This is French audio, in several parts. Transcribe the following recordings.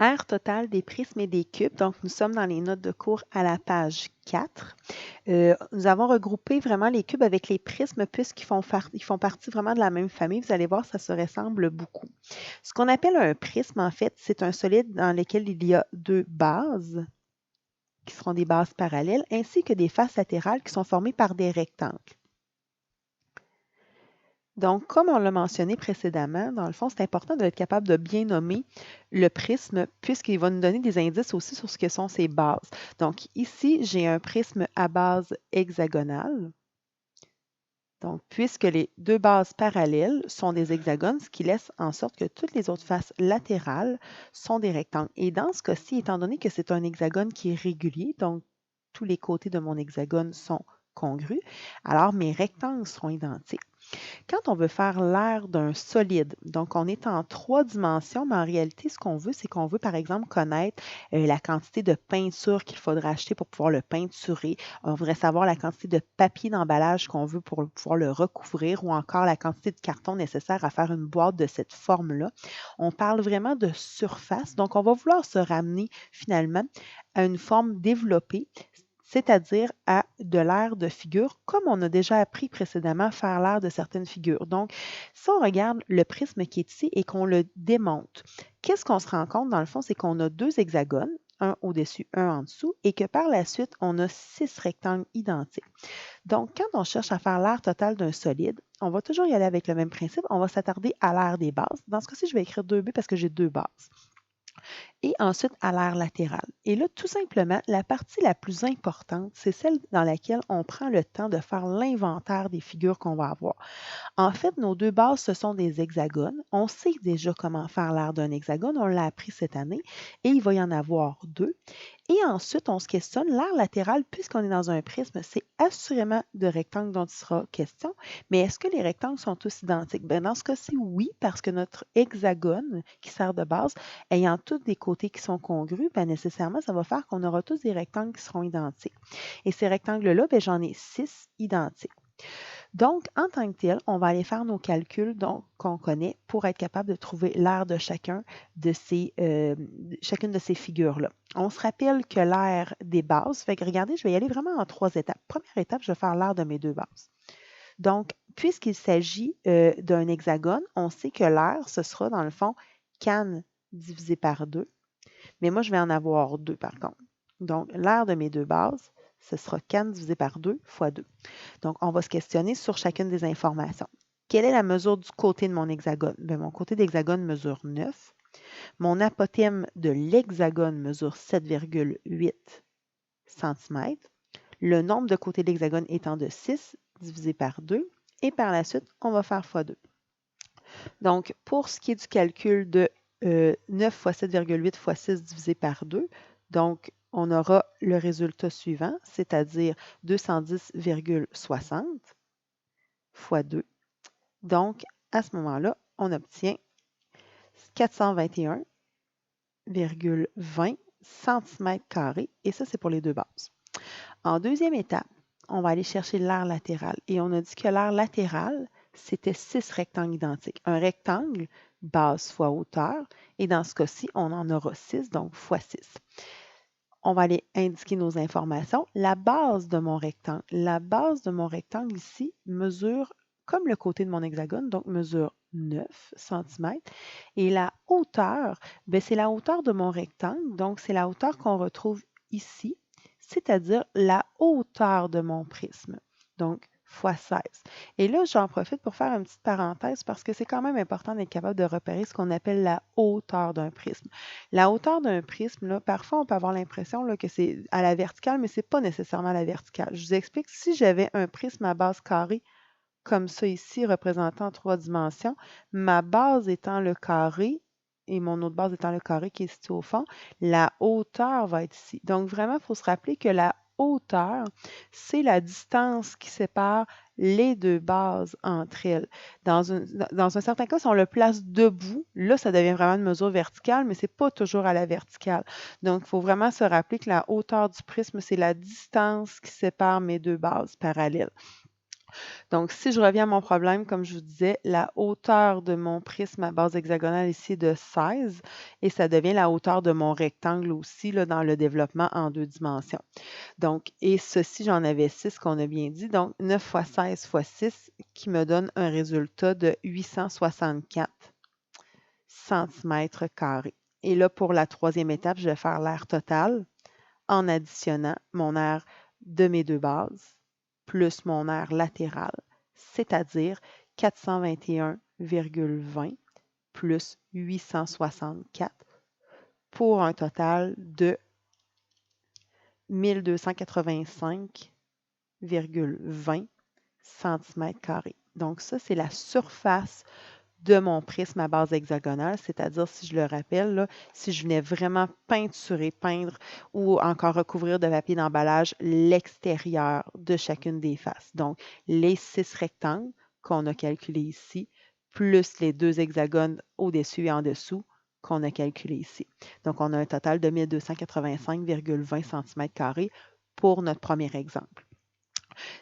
Aire totale des prismes et des cubes. Donc, nous sommes dans les notes de cours à la page 4. Nous avons regroupé vraiment les cubes avec les prismes ils font partie vraiment de la même famille. Vous allez voir, ça se ressemble beaucoup. Ce qu'on appelle un prisme, en fait, c'est un solide dans lequel il y a deux bases, qui seront des bases parallèles, ainsi que des faces latérales qui sont formées par des rectangles. Donc, comme on l'a mentionné précédemment, dans le fond, c'est important d'être capable de bien nommer le prisme puisqu'il va nous donner des indices aussi sur ce que sont ses bases. Donc, ici, j'ai un prisme à base hexagonale. Donc, puisque les deux bases parallèles sont des hexagones, ce qui laisse en sorte que toutes les autres faces latérales sont des rectangles. Et dans ce cas-ci, étant donné que c'est un hexagone qui est régulier, donc tous les côtés de mon hexagone sont congrus, alors mes rectangles seront identiques. Quand on veut faire l'aire d'un solide, donc on est en 3 dimensions, mais en réalité, ce qu'on veut, c'est qu'on veut, par exemple, connaître la quantité de peinture qu'il faudra acheter pour pouvoir le peinturer. On voudrait savoir la quantité de papier d'emballage qu'on veut pour pouvoir le recouvrir ou encore la quantité de carton nécessaire à faire une boîte de cette forme-là. On parle vraiment de surface, donc on va vouloir se ramener finalement à une forme développée, c'est-à-dire à de l'aire de figure, comme on a déjà appris précédemment, faire l'aire de certaines figures. Donc, si on regarde le prisme qui est ici et qu'on le démonte, qu'est-ce qu'on se rend compte dans le fond? C'est qu'on a deux hexagones, un au-dessus, un en dessous, et que par la suite, on a 6 rectangles identiques. Donc, quand on cherche à faire l'aire totale d'un solide, on va toujours y aller avec le même principe. On va s'attarder à l'aire des bases. Dans ce cas-ci, je vais écrire 2B parce que j'ai deux bases. Et ensuite à l'aire latérale. Et là, tout simplement, la partie la plus importante, c'est celle dans laquelle on prend le temps de faire l'inventaire des figures qu'on va avoir. En fait, nos deux bases, ce sont des hexagones. On sait déjà comment faire l'aire d'un hexagone, on l'a appris cette année, et il va y en avoir deux. Et ensuite, on se questionne, l'aire latérale, puisqu'on est dans un prisme, c'est assurément de rectangles dont il sera question, mais est-ce que les rectangles sont tous identiques? Bien, dans ce cas-ci, oui, parce que notre hexagone qui sert de base, ayant tous des côtés qui sont congrus, bien, nécessairement, ça va faire qu'on aura tous des rectangles qui seront identiques. Et ces rectangles-là, bien, j'en ai 6 identiques. Donc, en tant que tel, on va aller faire nos calculs qu'on connaît pour être capable de trouver l'aire de chacune de ces figures-là. On se rappelle que l'aire des bases, fait que regardez, je vais y aller vraiment en 3 étapes. Première étape, je vais faire l'aire de mes deux bases. Donc, puisqu'il s'agit d'un hexagone, on sait que l'aire, ce sera dans le fond can divisé par 2. Mais moi, je vais en avoir 2 par contre. Donc, l'aire de mes deux bases, ce sera can divisé par 2 fois 2. Donc, on va se questionner sur chacune des informations. Quelle est la mesure du côté de mon hexagone? Bien, mon côté d'hexagone mesure 9. Mon apothème de l'hexagone mesure 7,8 cm. Le nombre de côtés de l'hexagone étant de 6 divisé par 2. Et par la suite, on va faire x2. Donc, pour ce qui est du calcul de 9 fois 7,8 fois 6 divisé par 2, donc on aura le résultat suivant, c'est-à-dire 210,60 fois 2. Donc, à ce moment-là, on obtient 421,20 cm², et ça, c'est pour les deux bases. En deuxième étape, on va aller chercher l'aire latérale. Et on a dit que l'aire latérale, c'était 6 rectangles identiques. Un rectangle, base fois hauteur, et dans ce cas-ci, on en aura 6, donc fois 6. On va aller indiquer nos informations. La base de mon rectangle ici mesure comme le côté de mon hexagone, donc mesure 9 cm. Et la hauteur, c'est la hauteur de mon rectangle, donc c'est la hauteur qu'on retrouve ici, c'est-à-dire la hauteur de mon prisme, donc fois 16. Et là, j'en profite pour faire une petite parenthèse parce que c'est quand même important d'être capable de repérer ce qu'on appelle la hauteur d'un prisme. La hauteur d'un prisme, là, parfois, on peut avoir l'impression que c'est à la verticale, mais ce n'est pas nécessairement à la verticale. Je vous explique, si j'avais un prisme à base carrée, comme ça ici, représentant en 3 dimensions, ma base étant le carré et mon autre base étant le carré qui est situé au fond, la hauteur va être ici. Donc, vraiment, il faut se rappeler que la hauteur, c'est la distance qui sépare les deux bases entre elles. Dans un certain cas, si on le place debout, là, ça devient vraiment une mesure verticale, mais ce n'est pas toujours à la verticale. Donc, il faut vraiment se rappeler que la hauteur du prisme, c'est la distance qui sépare mes deux bases parallèles. Donc, si je reviens à mon problème, comme je vous disais, la hauteur de mon prisme à base hexagonale ici est de 16 et ça devient la hauteur de mon rectangle aussi là, dans le développement en 2 dimensions. Donc, et ceci, j'en avais 6 qu'on a bien dit. Donc, 9 fois 16 fois 6 qui me donne un résultat de 864 cm². Et là, pour la troisième étape, je vais faire l'aire total en additionnant mon aire de mes deux bases plus mon aire latéral, c'est-à-dire 421,20 plus 864 pour un total de 1285,20 cm². Donc ça, c'est la surface de mon prisme à base hexagonale, c'est-à-dire, si je le rappelle, là, si je venais vraiment peindre ou encore recouvrir de papier d'emballage l'extérieur de chacune des faces. Donc, les 6 rectangles qu'on a calculés ici, plus les 2 hexagones au-dessus et en dessous qu'on a calculés ici. Donc, on a un total de 1285,20 cm² pour notre premier exemple.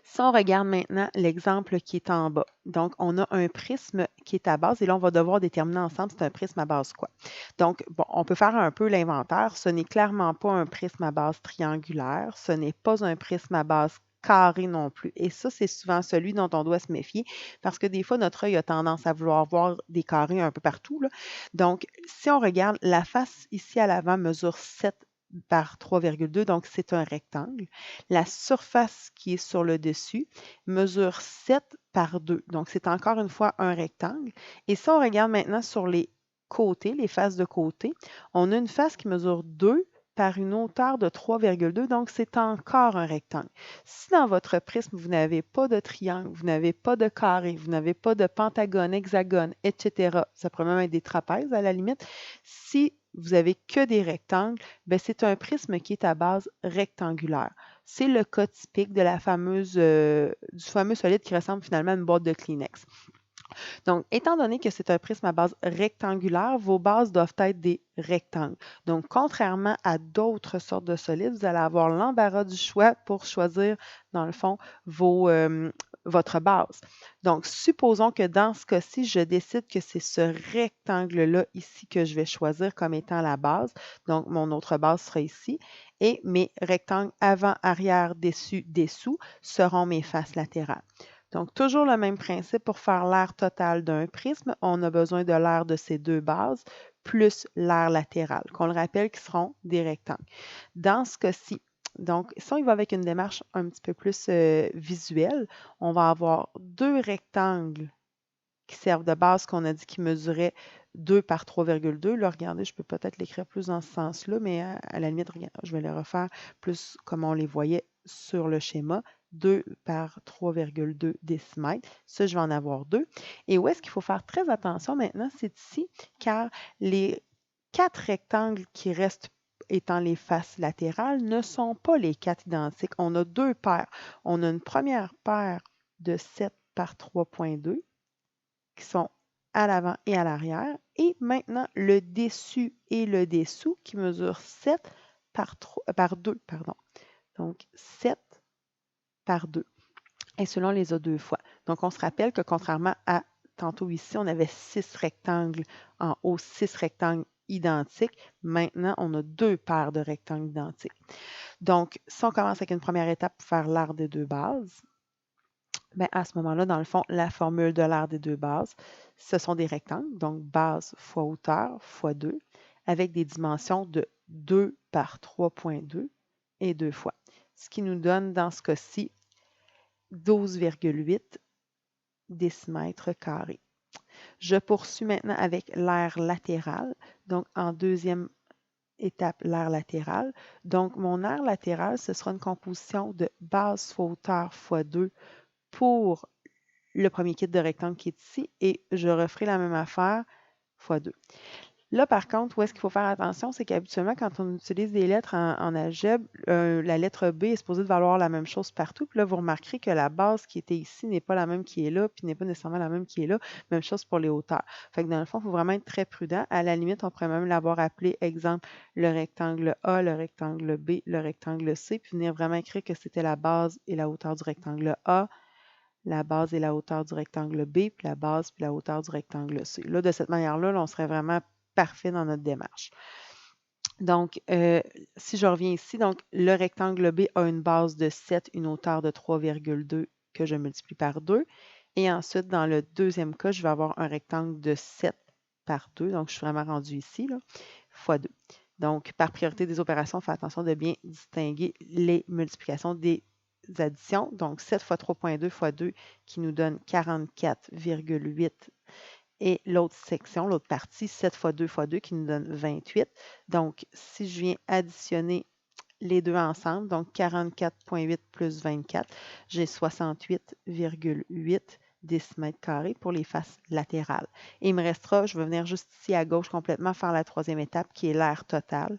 Si on regarde maintenant l'exemple qui est en bas, donc on a un prisme qui est à base et là, on va devoir déterminer ensemble c'est un prisme à base quoi. Donc, bon, on peut faire un peu l'inventaire. Ce n'est clairement pas un prisme à base triangulaire, ce n'est pas un prisme à base carré non plus. Et ça, c'est souvent celui dont on doit se méfier parce que des fois, notre œil a tendance à vouloir voir des carrés un peu partout, là. Donc, si on regarde, la face ici à l'avant mesure 7 par 3,2, donc c'est un rectangle. La surface qui est sur le dessus mesure 7 par 2, donc c'est encore une fois un rectangle. Et si on regarde maintenant sur les côtés, les faces de côté, on a une face qui mesure 2 par une hauteur de 3,2, donc c'est encore un rectangle. Si dans votre prisme, vous n'avez pas de triangle, vous n'avez pas de carré, vous n'avez pas de pentagone, hexagone, etc., ça pourrait même être des trapèzes à la limite, si vous avez que des rectangles, bien, c'est un prisme qui est à base rectangulaire. C'est le cas typique de du fameux solide qui ressemble finalement à une boîte de Kleenex. Donc, étant donné que c'est un prisme à base rectangulaire, vos bases doivent être des rectangles. Donc, contrairement à d'autres sortes de solides, vous allez avoir l'embarras du choix pour choisir, dans le fond, votre base. Donc, supposons que dans ce cas-ci, je décide que c'est ce rectangle-là ici que je vais choisir comme étant la base. Donc, mon autre base sera ici. Et mes rectangles avant, arrière, dessus, dessous seront mes faces latérales. Donc, toujours le même principe pour faire l'aire totale d'un prisme. On a besoin de l'aire de ces deux bases plus l'aire latérale, qu'on le rappelle, qui seront des rectangles. Dans ce cas-ci, donc, si on y va avec une démarche un petit peu plus visuelle, on va avoir deux rectangles qui servent de base qu'on a dit qui mesuraient 2 par 3,2. Là, regardez, je peux peut-être l'écrire plus dans ce sens-là, mais à la limite, regarde, je vais les refaire plus comme on les voyait sur le schéma. 2 par 3,2 décimètres. Ça, je vais en avoir deux. Et où est-ce qu'il faut faire très attention maintenant? C'est ici, car les 4 rectangles qui restent étant les faces latérales ne sont pas les 4 identiques. On a deux paires. On a une première paire de 7 par 3,2 qui sont à l'avant et à l'arrière. Et maintenant, le dessus et le dessous qui mesurent 7 par 2. Pardon. Donc, 7 par 2. Et cela, on les a deux fois. Donc, on se rappelle que contrairement à tantôt ici, on avait 6 rectangles en haut, 6 rectangles identiques. Maintenant, on a deux paires de rectangles identiques. Donc, si on commence avec une première étape pour faire l'aire des deux bases, bien, à ce moment-là, dans le fond, la formule de l'aire des deux bases, ce sont des rectangles, donc base fois hauteur fois 2, avec des dimensions de 2 par 3,2 et 2 fois. Ce qui nous donne, dans ce cas-ci, 12,8 décimètres carrés. Je poursuis maintenant avec l'aire latérale. Donc, en deuxième étape, l'aire latérale. Donc, mon aire latérale, ce sera une composition de base fois hauteur fois 2 pour le premier kit de rectangle qui est ici et je referai la même affaire fois 2. Là, par contre, où est-ce qu'il faut faire attention, c'est qu'habituellement, quand on utilise des lettres en algèbre, la lettre B est supposée de valoir la même chose partout. Puis là, vous remarquerez que la base qui était ici n'est pas la même qui est là, puis n'est pas nécessairement la même qui est là. Même chose pour les hauteurs. Fait que dans le fond, il faut vraiment être très prudent. À la limite, on pourrait même l'avoir appelé, exemple, le rectangle A, le rectangle B, le rectangle C, puis venir vraiment écrire que c'était la base et la hauteur du rectangle A, la base et la hauteur du rectangle B, puis la base puis la hauteur du rectangle C. Là, de cette manière-là, on serait vraiment parfait dans notre démarche. Donc, si je reviens ici, donc le rectangle B a une base de 7, une hauteur de 3,2 que je multiplie par 2. Et ensuite, dans le deuxième cas, je vais avoir un rectangle de 7 par 2. Donc, je suis vraiment rendu ici, là, fois 2. Donc, par priorité des opérations, fais attention de bien distinguer les multiplications des additions. Donc, 7 fois 3,2 fois 2 qui nous donne 44,8. Et l'autre section, l'autre partie, 7 fois 2 fois 2 qui nous donne 28. Donc, si je viens additionner les deux ensemble, donc 44,8 plus 24, j'ai 68,8 décimètres carrés pour les faces latérales. Et il me restera, je vais venir juste ici à gauche complètement faire la troisième étape qui est l'aire total.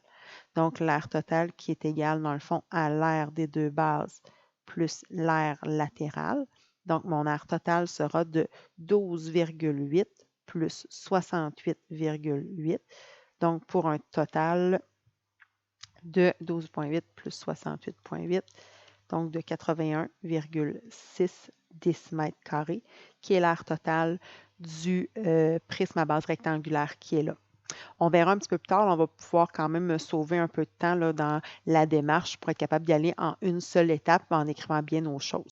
Donc, l'aire total qui est égal, dans le fond, à l'aire des deux bases plus l'aire latérale. Donc, mon aire totale sera de 12,8 plus 68,8. Donc, pour un total de 12,8 plus 68,8, donc de 81,6 décimètres carrés, qui est l'aire totale du prisme à base rectangulaire qui est là. On verra un petit peu plus tard, on va pouvoir quand même sauver un peu de temps là, dans la démarche pour être capable d'y aller en une seule étape en écrivant bien nos choses.